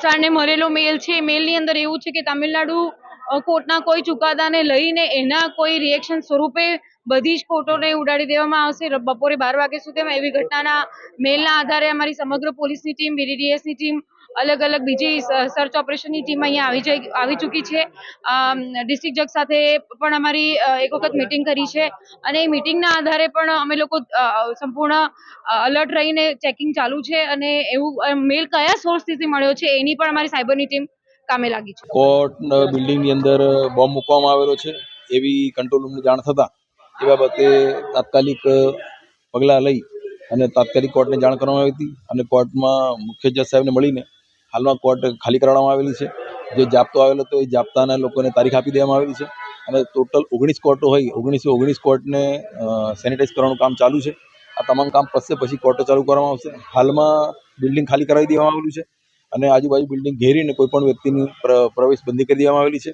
પ્રસારને મળેલો મેલ છે, મેલની અંદર એવું છે કે તામિલનાડુ કોર્ટના કોઈ ચુકાદાને લઈને એના કોઈ રિએક્શન સ્વરૂપે બધી જ કોર્ટોને ઉડાડી દેવામાં આવશે બપોરે 12 વાગ્યા સુધીમાં. એવી ઘટનાના મેલના આધારે અમારી સમગ્ર પોલીસની ટીમ, BDDS ની ટીમ, અલગ અલગ બીજી સર્ચ ઓપરેશનની ટીમ અહીંયા આવી ચૂકી છે. ડિસ્ટ્રિક્ટ જજ સાથે પણ અમારી એક વખત મીટિંગ કરી છે અને એ મીટિંગના આધારે પણ અમે લોકો સંપૂર્ણ અલર્ટ રહીને ચેકિંગ ચાલુ છે અને એવું મેલ કયા સોર્સથી મળ્યો છે એની પણ અમારી સાયબરની ટીમ કામે લાગી છે. કોર્ટ બિલ્ડિંગની અંદર બોમ્બ મૂકવામાં આવેલો છે એવી કંટ્રોલ રૂમને જાણ થતાં એ બાબતે તાત્કાલિક પગલાં લઈ અને તાત્કાલિક કોર્ટને જાણ કરવામાં આવી હતી અને કોર્ટમાં મુખ્ય જજ સાહેબને મળીને હાલમાં કોર્ટ ખાલી કરાવવામાં આવેલી છે. જે જાપ્તો આવેલો હતો એ જાપ્તાના લોકોને તારીખ આપી દેવામાં આવેલી છે અને ટોટલ 19 કોર્ટો હોય 19 કોર્ટને સેનિટાઈઝ કરવાનું કામ ચાલુ છે. આ તમામ કામ પતશે પછી કોર્ટો ચાલુ કરવામાં આવશે. હાલમાં બિલ્ડિંગ ખાલી કરાવી દેવામાં આવેલું છે અને આજુબાજુ બિલ્ડિંગ ઘેરીને કોઈ પણ વ્યક્તિની પ્રવેશ બંધી કરી દેવામાં આવેલી છે.